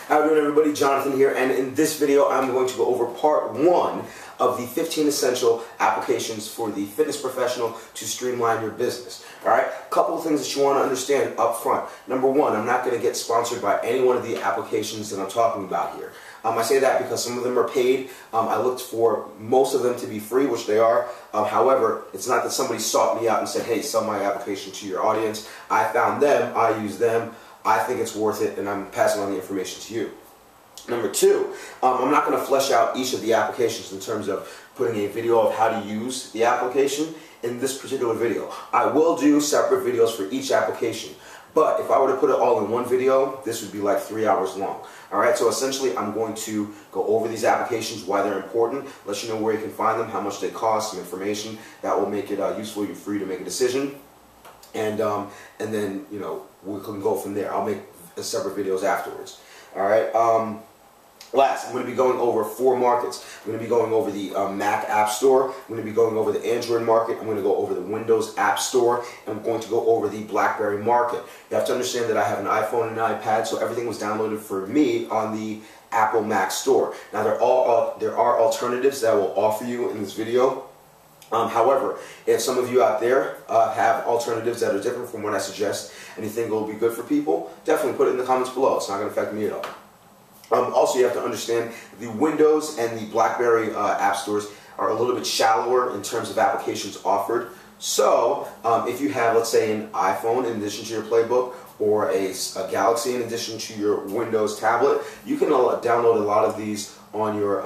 How you doing, everybody? Jonathan here, and in this video I'm going to go over part 1 of the 15 essential applications for the fitness professional to streamline your business. Alright, a couple of things that you want to understand up front. Number one, I'm not going to get sponsored by any one of the applications that I'm talking about here. I say that because some of them are paid. I looked for most of them to be free, which they are. However, it's not that somebody sought me out and said, hey, sell my application to your audience. I found them, I use them, I think it's worth it, and I'm passing on the information to you. Number two, I'm not going to flesh out each of the applications in terms of putting a video of how to use the application in this particular video. I will do separate videos for each application, but if I were to put it all in one video, this would be like 3 hours long. Alright, so essentially I'm going to go over these applications, why they're important, let you know where you can find them, how much they cost, some information that will make it useful for you to make a decision, and then, you know, we can go from there. I'll make separate videos afterwards. Alright, last, I'm going to be going over 4 markets. I'm going to be going over the Mac App Store. I'm going to be going over the Android market. I'm going to go over the Windows App Store. And I'm going to go over the BlackBerry market. You have to understand that I have an iPhone and an iPad, so everything was downloaded for me on the Apple Mac Store. Now, there are alternatives that I will offer you in this video. However, if some of you out there have alternatives that are different from what I suggest and you think will be good for people, definitely put it in the comments below. It's not going to affect me at all. Also, you have to understand the Windows and the BlackBerry app stores are a little bit shallower in terms of applications offered. So, if you have, let's say, an iPhone in addition to your Playbook, or a Galaxy in addition to your Windows tablet, you can download a lot of these on your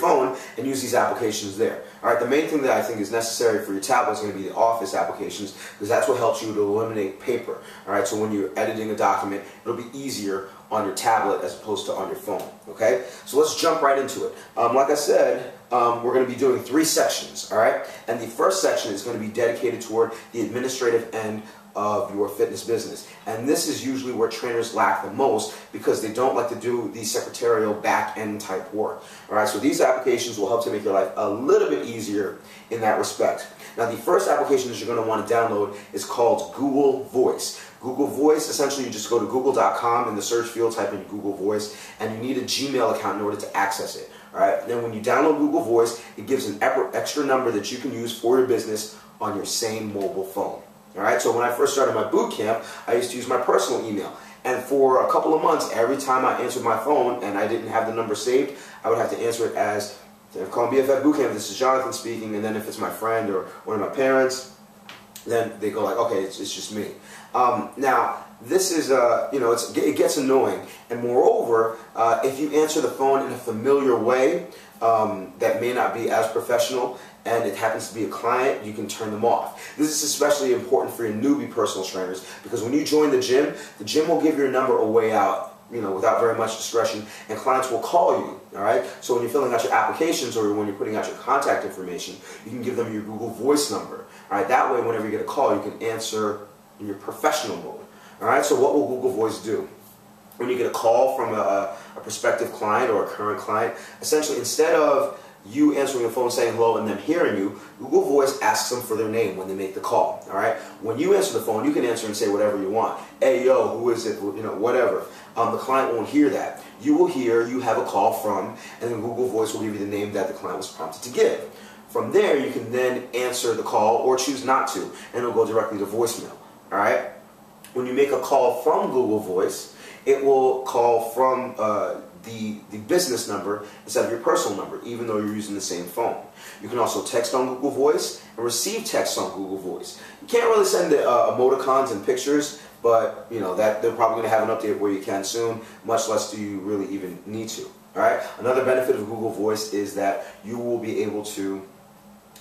phone and use these applications there. Alright, the main thing that I think is necessary for your tablet is going to be the Office applications, because that's what helps you to eliminate paper. Alright, so when you're editing a document, it'll be easier on your tablet as opposed to on your phone. Okay, so let's jump right into it. Like I said, we're going to be doing 3 sections. Alright, and the first section is going to be dedicated toward the administrative end of your fitness business, and this is usually where trainers lack the most because they don't like to do the secretarial back-end type work. Alright, so these applications will help to make your life a little bit easier in that respect. Now, the first application that you're going to want to download is called Google Voice. Google Voice, essentially you just go to google.com in the search field, type in Google Voice, and you need a Gmail account in order to access it. Alright, then when you download Google Voice, it gives an extra number that you can use for your business on your same mobile phone. Alright, so when I first started my boot camp, I used to use my personal email. And for a couple of months, every time I answered my phone and I didn't have the number saved, I would have to answer it as, calling BFF Boot Camp, this is Jonathan speaking, and then if it's my friend or one of my parents, then they go like, okay, it's just me. Now, this is, you know, it gets annoying. And moreover, if you answer the phone in a familiar way that may not be as professional, and it happens to be a client, you can turn them off. This is especially important for your newbie personal trainers, because when you join the gym will give your number away out, you know, without very much discretion, and clients will call you. Alright, so when you're filling out your applications or when you're putting out your contact information, you can give them your Google Voice number. Alright, that way whenever you get a call, you can answer in your professional mode. Alright, so what will Google Voice do? When you get a call from a prospective client or a current client, essentially instead of you answering the phone saying hello and them hearing you, Google Voice asks them for their name when they make the call. Alright, when you answer the phone, you can answer and say whatever you want. Hey, yo, who is it? You know, whatever. The client won't hear that. You will hear you have a call from, and then Google Voice will give you the name that the client was prompted to give. From there, you can then answer the call or choose not to, and it'll go directly to voicemail. Alright? When you make a call from Google Voice, it will call from the business number instead of your personal number, even though you're using the same phone. You can also text on Google Voice and receive text on Google Voice. You can't really send emoticons and pictures, but you know that they're probably going to have an update where you can soon, much less do you really even need to. Alright? Another benefit of Google Voice is that you will be able to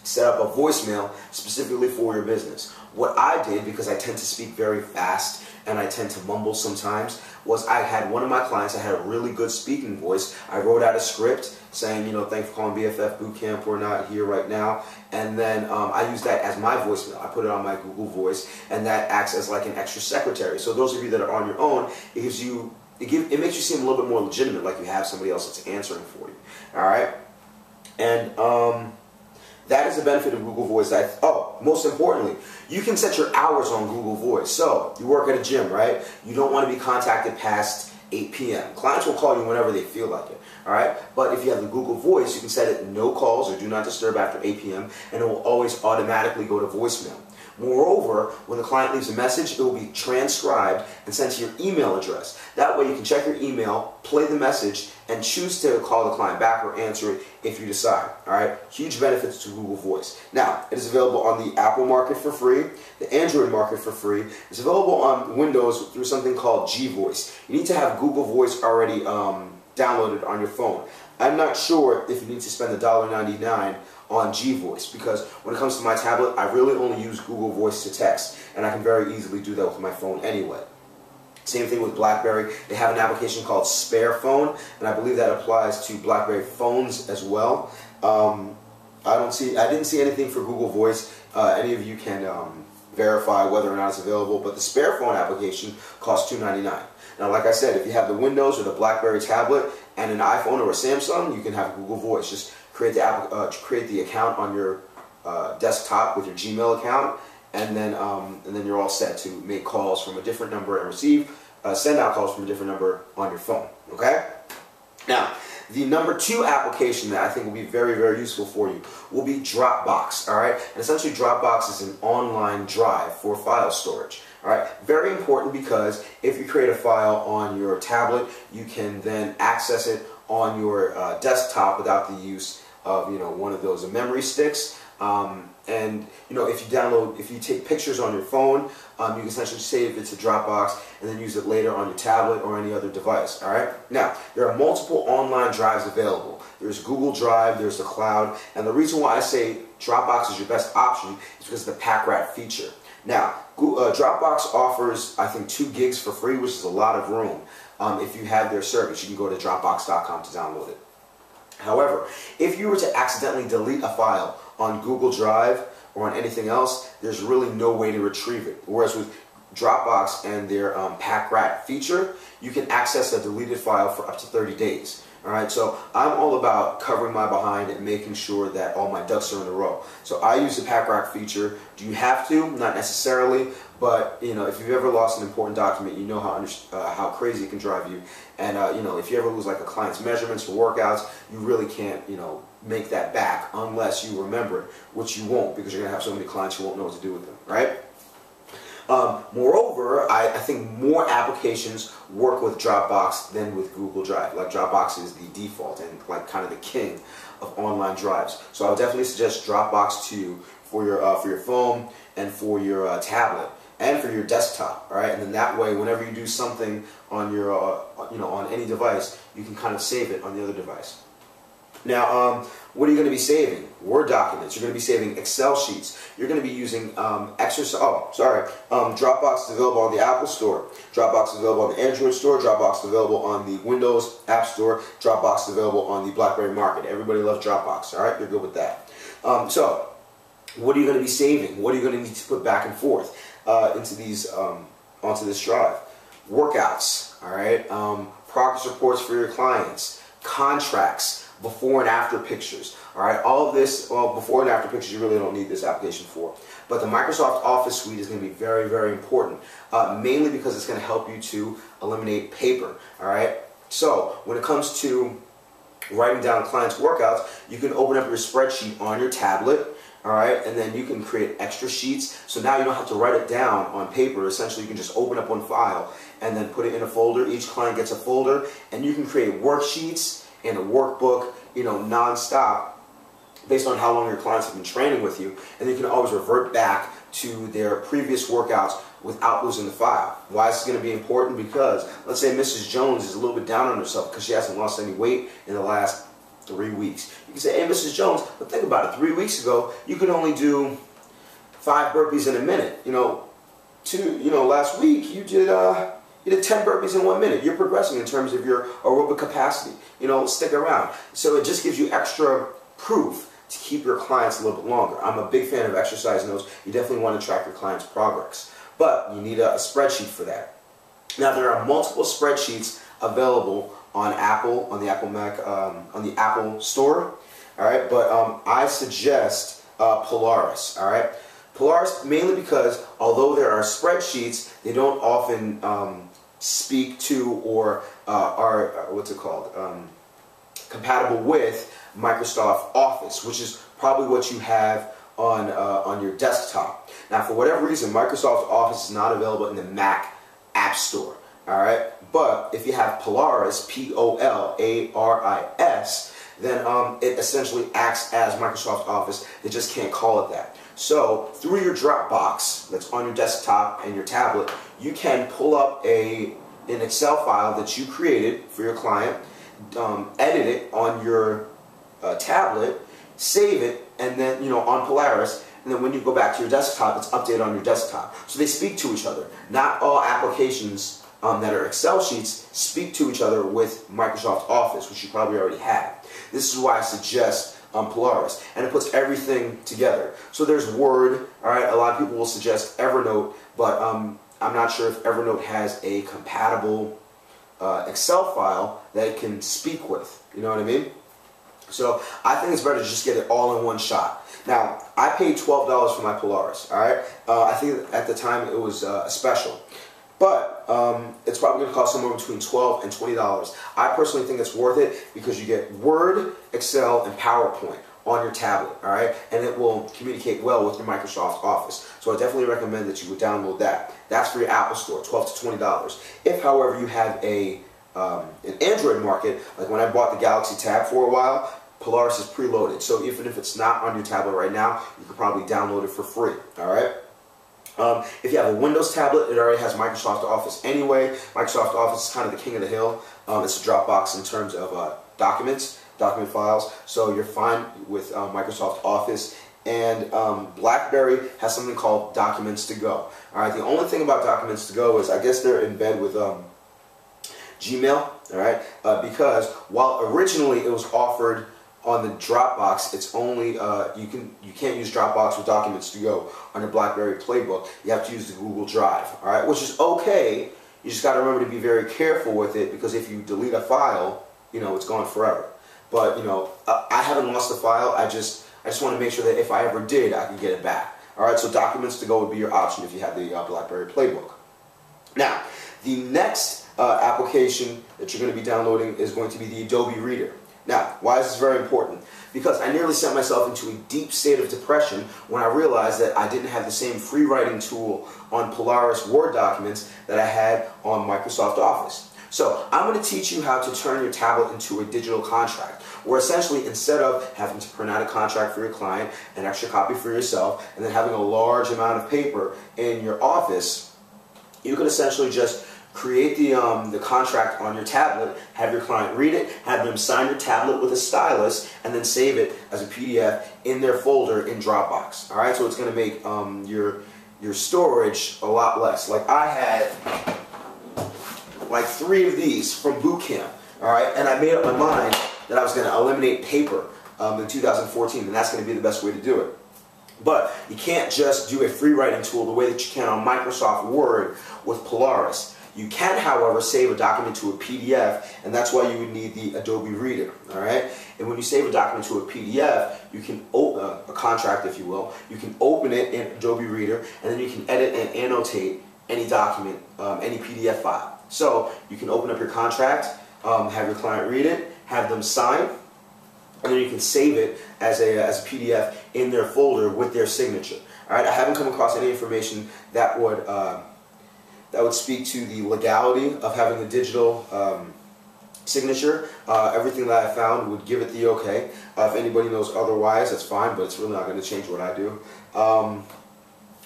set up a voicemail specifically for your business. What I did, because I tend to speak very fast and I tend to mumble sometimes, was I had one of my clients, I had a really good speaking voice. I wrote out a script saying, you know, thanks for calling BFF Boot Camp, we're not here right now. And then I used that as my voicemail. I put it on my Google Voice, and that acts as like an extra secretary. So those of you that are on your own, it gives you, it makes you seem a little bit more legitimate, like you have somebody else that's answering for you. Alright? And that is the benefit of Google Voice. Most importantly, you can set your hours on Google Voice. So, you work at a gym, right? You don't want to be contacted past 8 p.m. Clients will call you whenever they feel like it, all right? But if you have the Google Voice, you can set it no calls or do not disturb after 8 p.m. and it will always automatically go to voicemail. Moreover, when the client leaves a message, it will be transcribed and sent to your email address. That way you can check your email, play the message, and choose to call the client back or answer it if you decide. All right? Huge benefits to Google Voice. Now, it is available on the Apple market for free, the Android market for free. It's available on Windows through something called G-Voice. You need to have Google Voice already downloaded on your phone. I'm not sure if you need to spend $1.99 on G-Voice, because when it comes to my tablet, I really only use Google Voice to text, and I can very easily do that with my phone anyway. Same thing with BlackBerry. They have an application called Spare Phone, and I believe that applies to BlackBerry phones as well. I didn't see anything for Google Voice. Any of you can verify whether or not it's available, but the Spare Phone application costs $2.99. Now, like I said, if you have the Windows or the BlackBerry tablet and an iPhone or a Samsung, you can have Google Voice. Just create the account on your desktop with your Gmail account, and then you're all set to make calls from a different number and send out calls from a different number on your phone. Okay? Now, the number 2 application that I think will be very, very useful for you will be Dropbox. All right? And essentially, Dropbox is an online drive for file storage. All right, very important, because if you create a file on your tablet, you can then access it on your desktop without the use of one of those memory sticks. And if you take pictures on your phone, you can essentially save it to Dropbox and then use it later on your tablet or any other device. All right. Now, there are multiple online drives available. There's Google Drive, there's the cloud, and the reason why I say Dropbox is your best option is because of the pack rat feature. Now, Dropbox offers, I think, 2 gigs for free, which is a lot of room. If you have their service, you can go to Dropbox.com to download it. However, if you were to accidentally delete a file on Google Drive or on anything else, there's really no way to retrieve it. Whereas with Dropbox and their pack rat feature, you can access a deleted file for up to 30 days. All right, so I'm all about covering my behind and making sure that all my ducks are in a row. So I use the pack rat feature. Do you have to? Not necessarily, but if you've ever lost an important document, you know how crazy it can drive you. And if you ever lose like a client's measurements for workouts, you really can't make that back unless you remember it, which you won't, because you're gonna have so many clients you won't know what to do with them, right? Moreover, I think more applications work with Dropbox than with Google Drive. Like, Dropbox is the default and like kind of the king of online drives. So I would definitely suggest Dropbox to you for your phone and for your tablet and for your desktop. All right, and then that way, whenever you do something on your on any device, you can kind of save it on the other device. Now, what are you going to be saving? Word documents. You're going to be saving Excel sheets. You're going to be using Dropbox is available on the Apple Store. Dropbox is available on the Android Store. Dropbox is available on the Windows App Store. Dropbox is available on the BlackBerry market. Everybody loves Dropbox. All right, you're good with that. So, what are you going to be saving? What are you going to need to put back and forth into these onto this drive? Workouts. All right. Progress reports for your clients. Contracts. Before and after pictures. All right, all of this, well, before and after pictures, you really don't need this application for. But the Microsoft Office suite is going to be very, very important, mainly because it's going to help you to eliminate paper. All right, so when it comes to writing down clients' workouts, you can open up your spreadsheet on your tablet. All right, and then you can create extra sheets. So now you don't have to write it down on paper. Essentially, you can just open up one file and then put it in a folder. Each client gets a folder, and you can create worksheets and a workbook, non-stop, based on how long your clients have been training with you, and you can always revert back to their previous workouts without losing the file. Why is this going to be important? Because let's say Mrs. Jones is a little bit down on herself because she hasn't lost any weight in the last 3 weeks. You can say, hey, Mrs. Jones, but think about it. 3 weeks ago, you could only do 5 burpees in a minute. Last week you did 10 burpees in 1 minute. You're progressing in terms of your aerobic capacity. Stick around. So it just gives you extra proof to keep your clients a little bit longer. I'm a big fan of exercise notes. You definitely want to track your clients' progress. But you need a spreadsheet for that. Now, there are multiple spreadsheets available on Apple, on the Apple Mac, on the Apple Store. All right, but I suggest Polaris. All right, Polaris mainly because although there are spreadsheets, they don't often speak to or are what's it called, compatible with Microsoft Office, which is probably what you have on your desktop. Now, for whatever reason, Microsoft Office is not available in the Mac App Store. All right, but if you have Polaris, P-O-L-A-R-I-S, then it essentially acts as Microsoft Office. They just can't call it that. So through your Dropbox that's on your desktop and your tablet, you can pull up an Excel file that you created for your client, edit it on your tablet, save it, and then on Polaris. And then when you go back to your desktop, it's updated on your desktop. So they speak to each other. Not all applications that are Excel sheets speak to each other with Microsoft Office, which you probably already have. This is why I suggest Polaris, and it puts everything together. So there's Word, all right. A lot of people will suggest Evernote, but I'm not sure if Evernote has a compatible Excel file that it can speak with. You know what I mean? So I think it's better to just get it all in one shot. Now, I paid $12 for my Polaris, all right. I think at the time it was a special. But it's probably going to cost somewhere between $12 and $20. I personally think it's worth it because you get Word, Excel, and PowerPoint on your tablet, all right? And it will communicate well with your Microsoft Office. So I definitely recommend that you would download that. That's for your Apple Store, $12 to $20. If, however, you have an Android market, like when I bought the Galaxy Tab for a while, Polaris is preloaded. So even if it's not on your tablet right now, you can probably download it for free, all right? If you have a Windows tablet, it already has Microsoft Office anyway. Microsoft Office is kind of the king of the hill. It's a Dropbox in terms of document files. So you're fine with Microsoft Office. And BlackBerry has something called Documents to Go. All right. The only thing about Documents to Go is I guess they're in bed with Gmail. All right. Because while originally it was offered on the Dropbox, it's only you can't use Dropbox with Documents to Go on your BlackBerry Playbook. You have to use the Google Drive, all right, which is okay. You just got to remember to be very careful with it because if you delete a file, it's gone forever. But I haven't lost the file. I just want to make sure that if I ever did, I can get it back. All right, so Documents to Go would be your option if you have the BlackBerry Playbook. Now, the next application that you're going to be downloading is going to be the Adobe Reader. Now, why is this very important? Because I nearly sent myself into a deep state of depression when I realized that I didn't have the same free writing tool on Polaris Word documents that I had on Microsoft Office. So I'm going to teach you how to turn your tablet into a digital contract, where essentially instead of having to print out a contract for your client, an extra copy for yourself, and then having a large amount of paper in your office, you can essentially just create the contract on your tablet, have your client read it, have them sign your tablet with a stylus, and then save it as a PDF in their folder in Dropbox. All right, so it's going to make your storage a lot less. Like I had like 3 of these from boot camp. All right, and I made up my mind that I was going to eliminate paper in 2014, and that's going to be the best way to do it. But you can't just do a free writing tool the way that you can on Microsoft Word with Polaris. You can, however, save a document to a PDF, and that's why you would need the Adobe Reader, all right? And when you save a document to a PDF, you can open a contract, if you will. You can open it in Adobe Reader, and then you can edit and annotate any document, any PDF file. So you can open up your contract, have your client read it, have them sign, and then you can save it as a PDF in their folder with their signature. All right, I haven't come across any information that would speak to the legality of having a digital signature. Everything that I found would give it the okay. If anybody knows otherwise, that's fine, but it's really not going to change what I do.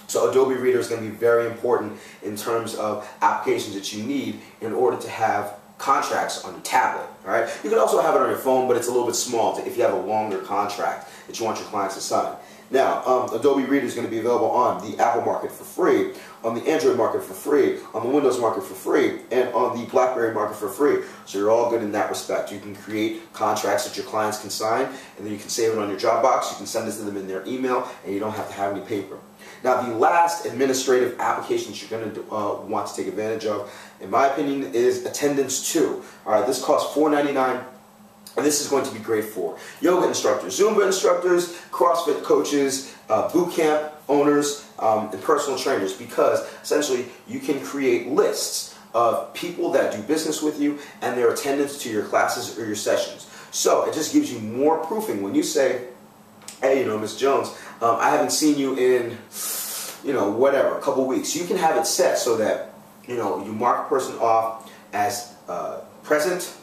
So Adobe Reader is going to be very important in terms of applications that you need in order to have contracts on your tablet. All right. You can also have it on your phone, but it's a little bit small if you have a longer contract that you want your clients to sign. Now, Adobe Reader is going to be available on the Apple market for free, on the Android market for free, on the Windows market for free, and on the BlackBerry market for free. So you're all good in that respect. You can create contracts that your clients can sign, and then you can save it on your Dropbox. You can send it to them in their email, and you don't have to have any paper. Now, the last administrative application that you're going to want to take advantage of, in my opinion, is Attendance 2. All right, this costs $4.99. And this is going to be great for yoga instructors, Zumba instructors, CrossFit coaches, boot camp owners, and personal trainers, because essentially you can create lists of people that do business with you and their attendance to your classes or your sessions. So it just gives you more proofing when you say, hey, Miss Jones, I haven't seen you in, whatever, a couple weeks. You can have it set so that, you mark a person off as present,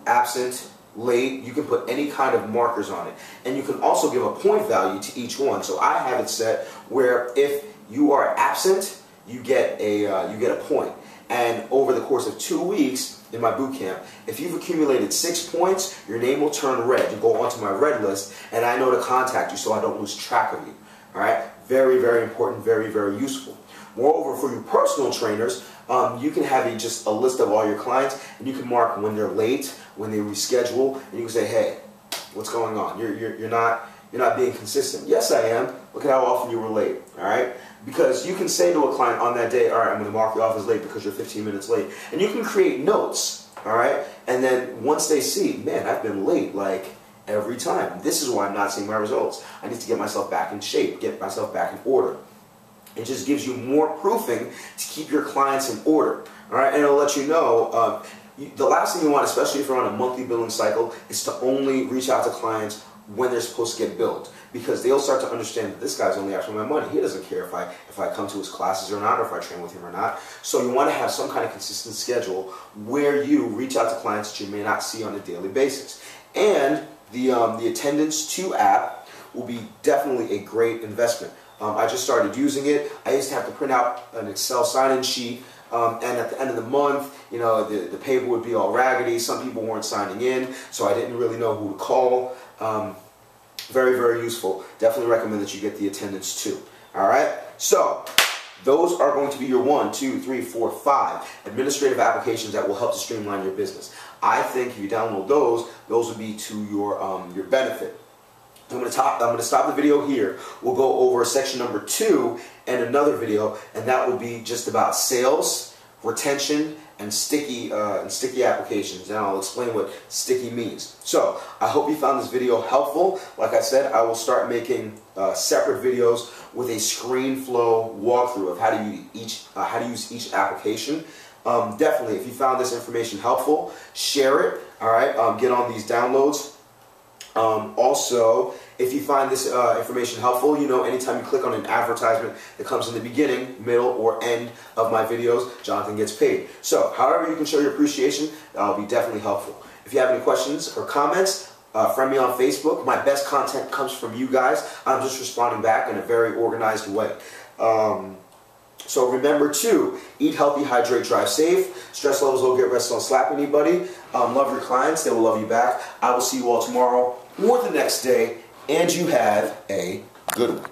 absent, late. You can put any kind of markers on it. And you can also give a point value to each one. So I have it set where if you are absent, you get a point. And over the course of 2 weeks in my boot camp, if you've accumulated 6 points, your name will turn red. You go onto my red list, and I know to contact you so I don't lose track of you. All right? Very, very important, very, very useful. Moreover, for you personal trainers, you can have just a list of all your clients, and you can mark when they're late, when they reschedule, and you can say, hey, what's going on? You're not being consistent. Yes, I am. Look at how often you were late. All right? Because you can say to a client on that day, all right, I'm going to mark you off as late because you're 15 minutes late. And you can create notes, all right? And then once they see, man, I've been late like every time. This is why I'm not seeing my results. I need to get myself back in shape, get myself back in order. It just gives you more proofing to keep your clients in order, all right? And it'll let you know, the last thing you want, especially if you're on a monthly billing cycle, is to only reach out to clients when they're supposed to get billed, because they'll start to understand that this guy's only after my money. He doesn't care if I come to his classes or not, or if I train with him or not. So you want to have some kind of consistent schedule where you reach out to clients that you may not see on a daily basis. And the Attendance 2 app will be definitely a great investment. I just started using it. I used to have to print out an Excel sign-in sheet, and at the end of the month, the paper would be all raggedy. Some people weren't signing in, so I didn't really know who to call. Very, very useful. Definitely recommend that you get the Attendance 2. All right? So, those are going to be your 1, 2, 3, 4, 5 administrative applications that will help to streamline your business. I think if you download those will be to your benefit. I'm going to stop the video here. We'll go over section number 2 and another video, and that will be just about sales, retention, and sticky applications, and I'll explain what sticky means. So I hope you found this video helpful. Like I said, I will start making separate videos with a screen flow walkthrough of how to use each application. Definitely, if you found this information helpful, share it. All right, get on these downloads. Also, if you find this information helpful, anytime you click on an advertisement that comes in the beginning, middle, or end of my videos, Jonathan gets paid. So, however you can show your appreciation, that'll be definitely helpful. If you have any questions or comments, friend me on Facebook. My best content comes from you guys. I'm just responding back in a very organized way. So remember to eat healthy, hydrate, drive safe. Stress levels low, get rest, don't slap anybody. Love your clients, they will love you back. I will see you all tomorrow or the next day, and you have a good one.